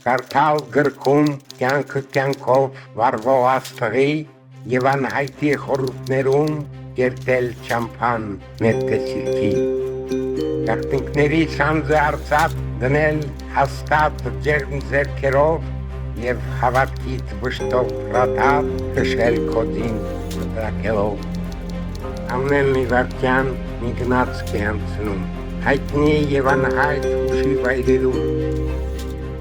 Կարդալ գրքում կյանքը կյանքով վարվող աստղի և անհայտի խորհուրդներում կերտել ճամփան մեր տեսիլքի։ Գաղտնիքների սանձը արծաթ դնել հաստատ ջերմ ձեռքերով և հավատքից վշտով ռաթափ քշել քոդին մտրակելով։ Ամեն մի վայրկյան մի գնացք է անցնում, հայտնի և անհայտ հուշի վայրերում։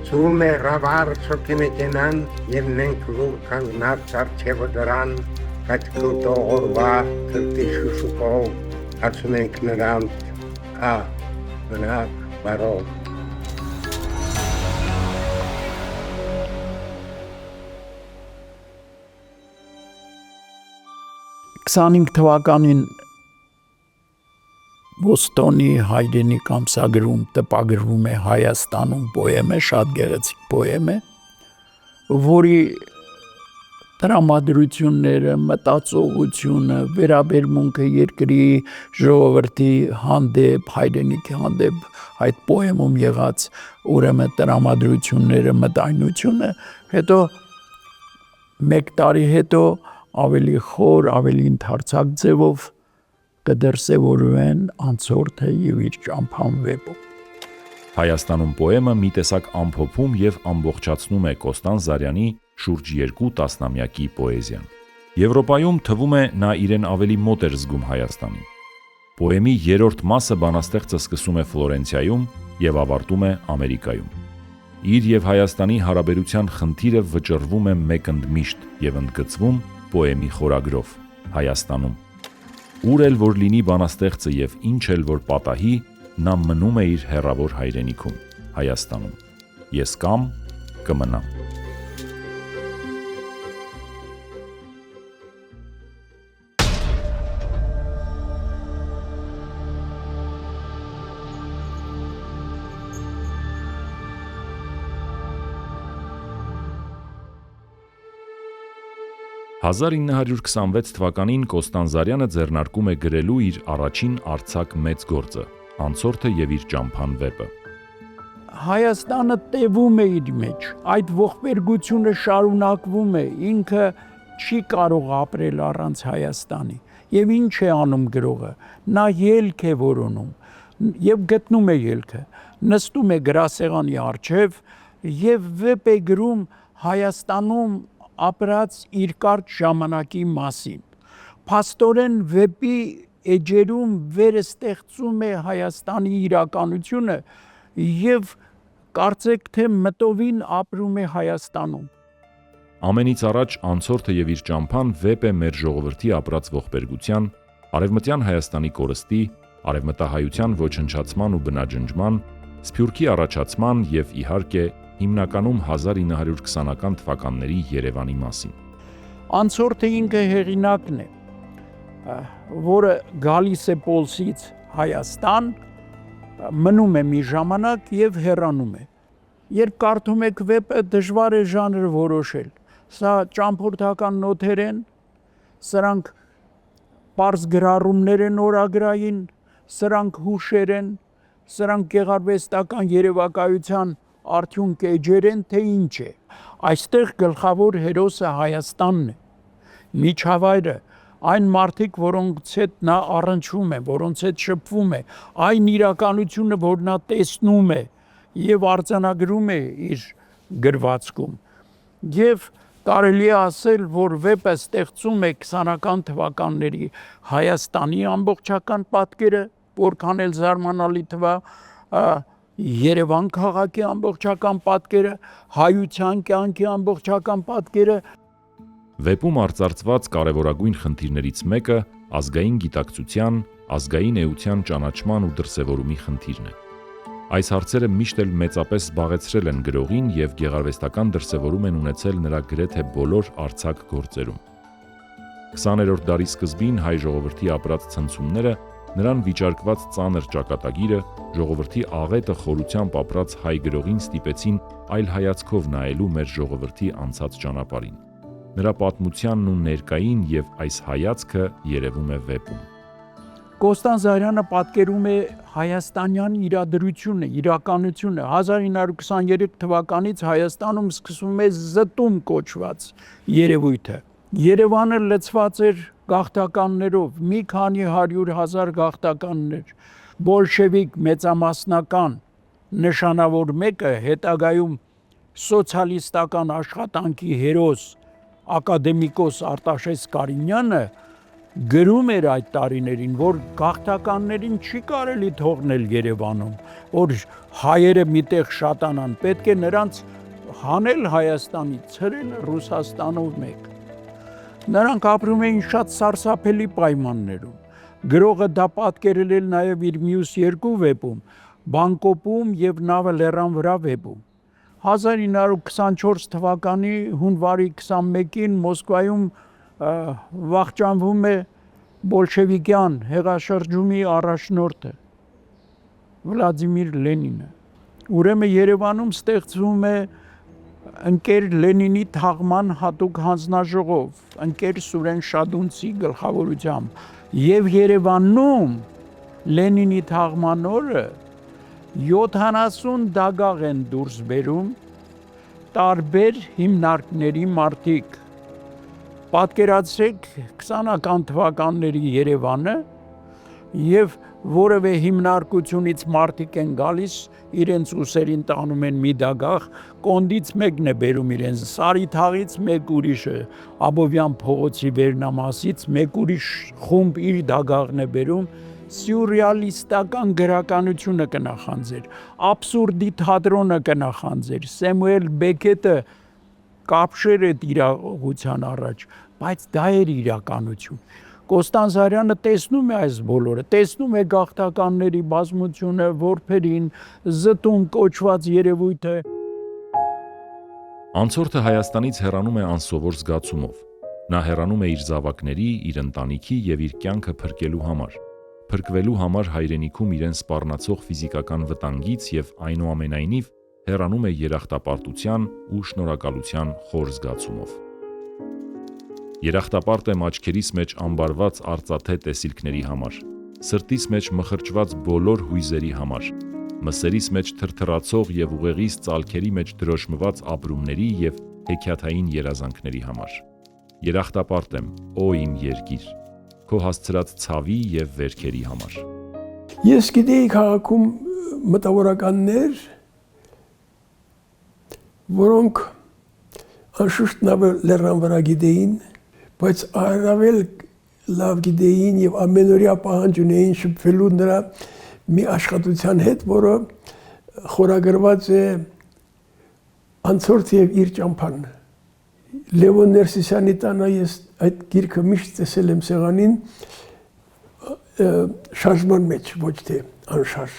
Ցուրում է ռավար շոքեմետենան և մենք լուր կանգնած առջևը դրան, կատկոտող օրվա թրտի շուշուկով ասում ենք նրանց մնաք բարով։ 25 թվականին Բոստոնի հայրենիք ամսագրում տպագրվում է Հայաստանում պոեմը, շատ գեղեցիկ պոեմ է, որի տրամադրությունները, մտածողությունը, վերաբերմունքը երկրի ժողովրդի հանդեպ, հայրենիքի հանդեպ, այդ պոեմում եղած ուրեմն տրամադրությունները, մտայնությունը, հետո մեկ տարի հետո ավելի խոր, ավելի ընդարձակ ձևով կդրսևորվեն անցորդը և իր ճամփան վեպում։ Հայաստանում պոեմը մի տեսակ ամփոփում և ամբողջացնում է Կոստանձ Զարյանի շուրջ 2 տասնամյակի պոեզիան։ Եվրոպայում թվում է նա իրեն ավելի մոտ էր զգում Հայաստանին։ Պոեմի 3-րդ մասը բանաստեղծը սկսում է Ֆլորենցիայում և ավարտում է Ամերիկայում։ Իր և Հայաստանի հարաբերության խնդիրը վճռվում է մեկ ընդմիշտ և ընդգծվում պոեմի խորագրով Հայաստանում։ Ուր էլ որ լինի բանաստեղծը և ինչ էլ որ պատահի, նա մնում է իր հեռավոր հայրենիքում, Հայաստանում։ Ես կամ կմնամ։ «1926 թվականին Կոստանձ Զարյանը ձեռնարկում է գրելու իր առաջին արձակ մեծ գործը՝ «Անցորդը և իր ճամփան» վեպը։ Հայաստանը տևում է իր մեջ, այդ ողբերգությունը շարունակվում է, ինքը չի կարող ապրել առանց Հայաստանի։ Եվ ինչ է անում գրողը, նա ելք է որոնում և գտնում է ելքը, նստում է գրասեղանի առջև և վեպ է գրում Հայաստանում ապրած իր կարճ ժամանակի մասին։ Փաստորեն վեպի էջերում վերստեղծում է Հայաստանի իրականությունը և կարծեք թե մտովին ապրում է Հայաստանում։ Ամենից առաջ «Անցորդը և իր ճամփան» վեպ է մեր ժողովրդի ապրած ողբերգության, Արևմտյան Հայաստանի կորստի, արևմտահայության ոչնչացման ու բնաջնջման, Սփյուռքի առաջացման և իհարկե հիմնականում 1920-ական թվականների Երևանի մասին։ Անցորդը ինքը հեղինակն է, որը գալիս է Պոլսից Հայաստան, մնում է մի ժամանակ և հեռանում է։ Երբ կարդում եք վեպը, դժվար է ժանր որոշել։ Սա ճամփորդական նոթեր են, սրանք պարզ գրառումներ են օրագրային, սրանք հուշեր են, սրանք գեղարվեստական երևակայության արդյունք էջեր են, թե ինչ է։ Այստեղ գլխավոր հերոսը Հայաստանն է, միջավայրը, այն մարդիկ, որոնց հետ նա առնչվում է, որոնց հետ շփվում է, այն իրականությունը, որ նա տեսնում է և արձանագրում է իր գրվածքում։ Եվ կարելի է ասել, որ վեպը ստեղծում է 20-ական թվականների Հայաստանի ամբողջական պատկերը, որքան էլ զարմանալի թվա, Երևան քաղաքի ամբողջական պատկերը, հայության կյանքի ամբողջական պատկերը։ Վեպում արծարծված կարևորագույն խնդիրներից մեկը ազգային գիտակցության, ազգային էության ճանաչման ու դրսևորումի խնդիրն է։ Այս հարցերը միշտ էլ մեծապես զբաղեցրել են գրողին և գեղարվեստական դրսևորում են ունեցել նրա գրեթե բոլոր արձակ գործերում։ 20-րդ դարի սկզբին հայ ժողովրդի ապրած ցնցումները, նրան վիճարկված ծանր ճակատագիրը, ժողովրդի աղետը խորությամբ ապրած հայ գրողին ստիպեցին այլ հայացքով նայելու մեր ժողովրդի անցած ճանապարհին։ Նրա պատմությանն ու ներկային և այս հայացքը երևում է վեպում։ Կոստան Զարյանը պատկերում է հայաստանյան իրադրությունը, իրականությունը։ 1923 թվականից Հայաստանում սկսվում է զտում կոչված երևույթը։ Երևանը լցված էր գաղթականներով, մի քանի 100,000 գաղթականներ, բոլշևիկ մեծամասնական նշանավոր մեկը հետագայում սոցիալիստական աշխատանքի հերոս ակադեմիկոս Արտաշես Կարինյանը գրում էր այդ տարիներին, որ գաղթականներին չի կարելի թողնել Երևանում, որ հայերը միտեղ շատանան, պետք է նրանց հանել Հայաստանից, ցրել Ռուսաստանով մեկ։ Նրանք ապրում էին շատ սարսափելի պայմաններում։ Գրողը դա պատկերել է նաև իր մյուս երկու վեպում՝ Բանկոպում եւ Նավը լեռան վրա վեպում։ 1924 թվականի հունվարի 21-ին Մոսկվայում վախճանվում է բոլշևիկյան հեղաշրջումի առաջնորդը Վլադիմիր Լենինը։ Ուրեմն Երևանում ստեղծվում է ընկեր Լենինի թաղման հատուկ հանձնաժողով, ընկեր Սուրեն Շադունցի գլխավորությամբ, եւ Երևանում Լենինի թաղման օրը 70 դագաղ են դուրս բերում տարբեր հիմնարկների մարդիկ։ Պատկերացրեք 20-ական թվականների Երևանը եւ որևէ հիմնարկությունից մարդիկ են գալիս, իրենց ուսերին տանում են մի դագաղ, կոնդից մեկն է բերում իրենց, Սարիթաղից մեկ ուրիշը, Աբովյան փողոցի վերնամասից մեկ ուրիշ խումբ իր դագաղն է բերում, սյուրռեալիստական գրականությունը կնախանձեր, աբսուրդի թատրոնը կնախանձեր, Սեմուել Բեկետը կապշեր այդ իրողության առաջ, բայց դա էր իրականություն։ Կոստան Զարյանը տեսնում է այս բոլորը, տեսնում է գաղթականների բազմությունը, որբերին, զտում կոչված երևույթը։ Անցորդը Հայաստանից հեռանում է անսովոր զգացումով։ Նա հեռանում է իր զավակների, իր ընտանիքի եւ իր կյանքը փրկելու համար։ Փրկվելու համար հայրենիքում իրեն սպառնացող ֆիզիկական վտանգից եւ այնուամենայնիվ հեռանում է երախտապարտության ու շնորհակալության խոր զգացումով։ Երախտապարտ եմ աչքերիս մեջ ամբարված արծաթե տեսիլքների համար, սրտիս մեջ մխրճված բոլոր հույզերի համար, մսերիս մեջ թրթռացող եւ ուղեղիս ծալքերի մեջ դրոշմված ապրումների եւ հեքիաթային երազանքների համար։ Երախտապարտ եմ, օ իմ երկիր, քո հասցրած ցավի եւ վերքերի համար։ Ես գիտեի քաղաքում մտավորականներ, որոնք անշուշտ Նավը լեռան վրա գիտեին, բայց առավել լավ գիտեին եւ ամենօրյա պահանջ ունեին շփվելու նրա մի աշխատության հետ, որը խորագրված է Անցորդ եւ իր ճամփան։ Լևոն Ներսիսյանի տանը ես այդ գիրքը միշտ տեսել եմ սեղանին շարժման մեջ, ոչ թե անշարժ։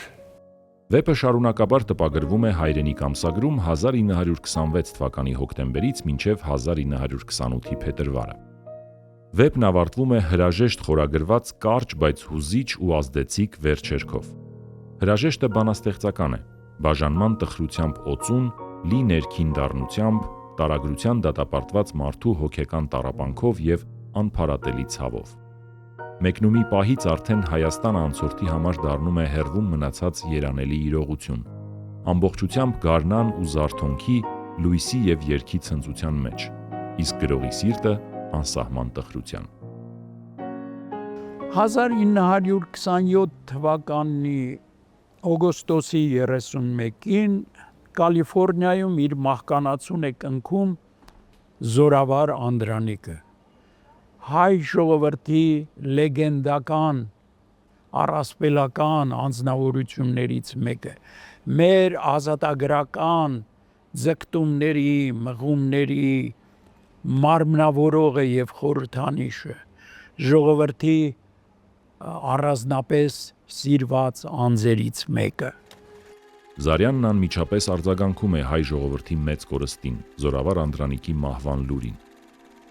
Վեպը շարունակաբար տպագրվում է Հայրենիք ամսագրում 1926 թվականի հոկտեմբերից մինչև 1928-ի փետրվարը։ Վեպն ավարտվում է հրաժեշտ խորագրված կարճ, բայց հուզիչ ու ազդեցիկ վերջերքով։ Հրաժեշտը բանաստեղծական է, բաժանման տխրությամբ օծուն, լի ներքին դառնությամբ, տարագրության դատապարտված մարդու հոգեկան տառապանքով եւ անփարատելի ցավով։ Մեկնումի պահից արդեն Հայաստանը անցորդի համար դառնում է հեռվում մնացած երանելի իրողություն, ամբողջությամբ գարնան ու զարթոնքի, լույսի եւ երգի ցնծության մեջ, իսկ գրողի սիրտը անսահման տխրության։ 1927 թվականի օգոստոսի 31-ին Կալիֆոռնիայում իր մահկանացուն է կնքում Զորավար Անդրանիկը, հայ ժողովրդի լեգենդական, առասպելական անձնավորություններից մեկը, մեր ազատագրական ձգտումների, մղումների մարմնավորողը եւ խորհրդանիշը, ժողովրդի առանձնապես սիրված անձերից մեկը։ Զարյանն անմիջապես արձագանքում է հայ ժողովրդի մեծ կորստին, Զորավար Անդրանիկի մահվան լուրին։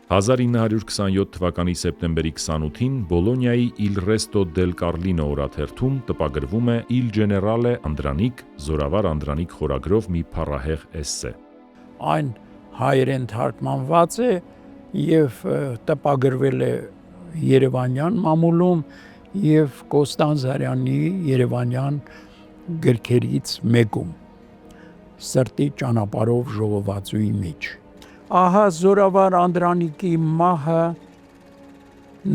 1927 թվականի սեպտեմբերի 28-ին Բոլոնիայի Il Resto del Carlino օրաթերթում տպագրվում է Il Generale Andranիկ, Զորավար Անդրանիկ խորագրով մի փառահեղ էսսե։ Այն հայերեն թարգմանված է եւ տպագրվել է Երևանյան մամուլում եւ Կոստան Զարյանի Երևանյան գրքերից մեկում Սրտի ճանապարհով ժողովածուի մեջ։ Ահա Զորավար Անդրանիկի մահը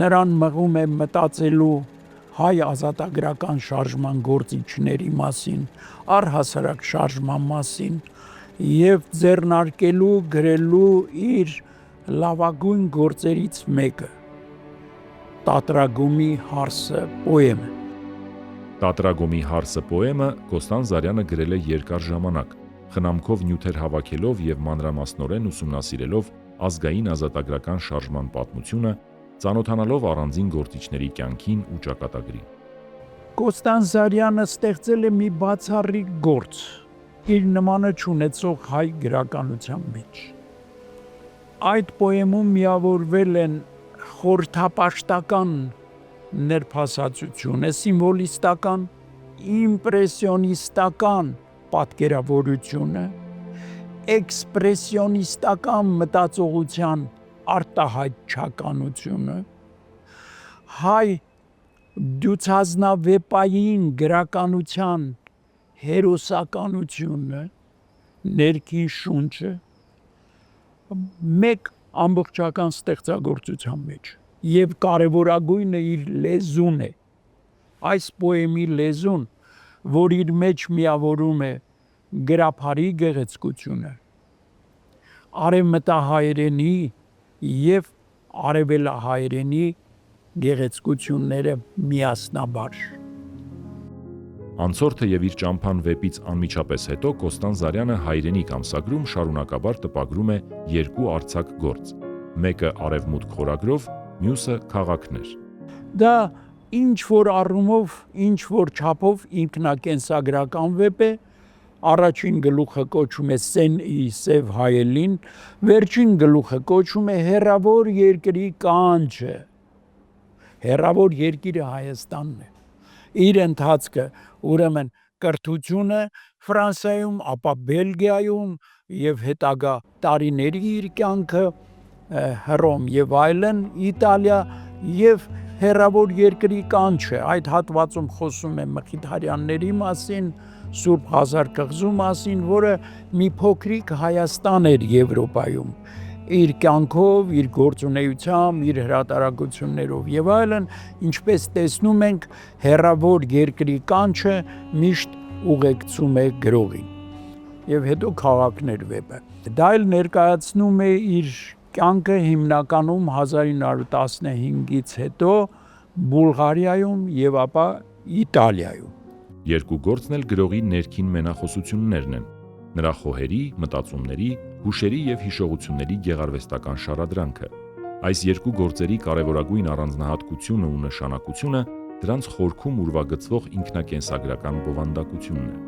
նրան մղում է մտածելու հայ ազատագրական շարժման գործիչների մասին, առհասարակ շարժման մասին եւ ձեռնարկելու գրելու իր լավագույն գործերից մեկը Տատրագումի հարսը պոեմը։ Տատրագումի հարսը պոեմը Կոստան Զարյանը գրել է երկար ժամանակ, խնամքով նյութեր հավաքելով եւ մանրամասնորեն ուսումնասիրելով ազգային ազատագրական շարժման պատմությունը, ծանոթանալով առանձին գործիչների կյանքին ու ճակատագրին։ Կոստան Զարյանը ստեղծել է մի բացառիկ գործ իր նմանը չունեցող հայ գրականության մեջ։ Այդ պոեմում միավորվել են խորհրդապաշտական ներփասածությունը, սիմվոլիստական, իմպրեսիոնիստական պատկերավորությունը, էքսպրեսիոնիստական մտածողության արտահայտչականությունը, հայ դյուցազնավեպային գրականության հերոսականությունը, ներքին շունչը մեկ ամբողջական ստեղծագործության մեջ եւ կարևորագույնը իր լեզուն է, այս պոեմի լեզուն, որ իր մեջ միավորում է գրափարի գեղեցկությունը, արևմտահայերենի եւ արևելահայերենի գեղեցկությունները միասնաբար։ Անցորդը եւ իր ճամփան վեպից անմիջապես հետո Կոստան Զարյանը հայրենիք ամսագրում շարունակաբար տպագրում է երկու արձակ գործ, մեկը արևմուտք խորագրով, մյուսը քաղաքներ։ Դա ինչ որ առումով, ինչ որ չափով ինքնակենսագրական վեպ է, առաջին գլուխը կոչում է Սեն-ի սև հայելին, վերջին գլուխը կոչում է Հեռավոր երկրի կանչը։ Հեռավոր երկիրը Հայաստանն է։ Իր ընթացքը ուրեմն կրթությունը Ֆրանսիայում, ապա Բելգիայում եւ հետագա տարիների իր կյանքը Հռոմ եւ այլն, Իտալիա եւ հեռավոր երկրի կանչը։ Այդ հատվածում խոսում է Մխիթարյանների մասին, Սուրբ Ղազար կղզու մասին, որը մի փոքրիկ Հայաստան էր Եվրոպայում։ Իր կյանքով, իր գործունեությամբ, իր հրատարակություններով եւ այլն, ինչպես տեսնում ենք, հեռավոր երկրի կանչը միշտ ուղեկցում է գրողին։ Եվ հետո քաղաքներ վեպը։ Դա էլ ներկայացնում է իր կյանքը հիմնականում 1915-ից հետո Բուլղարիայում եւ ապա Իտալիայում։ Երկու գործն էլ գրողի ներքին մենախոսություններն են, նրա խոհերի, մտածումների, հուշերի եւ հիշողությունների գեղարվեստական շարադրանքը։ Այս երկու գործերի կարևորագույն առանձնահատկությունը ու նշանակությունը դրանց խորքում ուրվագծվող ինքնակենսագրական բովանդակությունն է։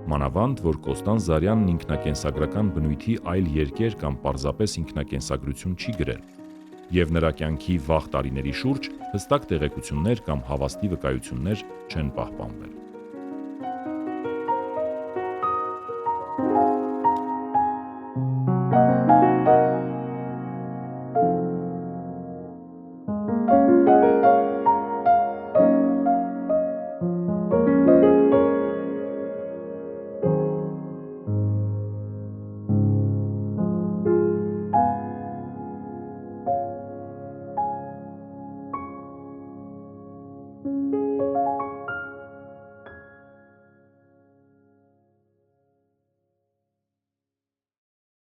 Մանավանդ, որ Կոստան Զարյանն ինքնակենսագրական բնույթի այլ երկեր կամ պարզապես ինքնակենսագրություն չի գրել, եւ նրա կյանքի վաղ տարիների շուրջ հստակ տեղեկություններ կամ հավաստի վկայություններ չեն պահպանվել։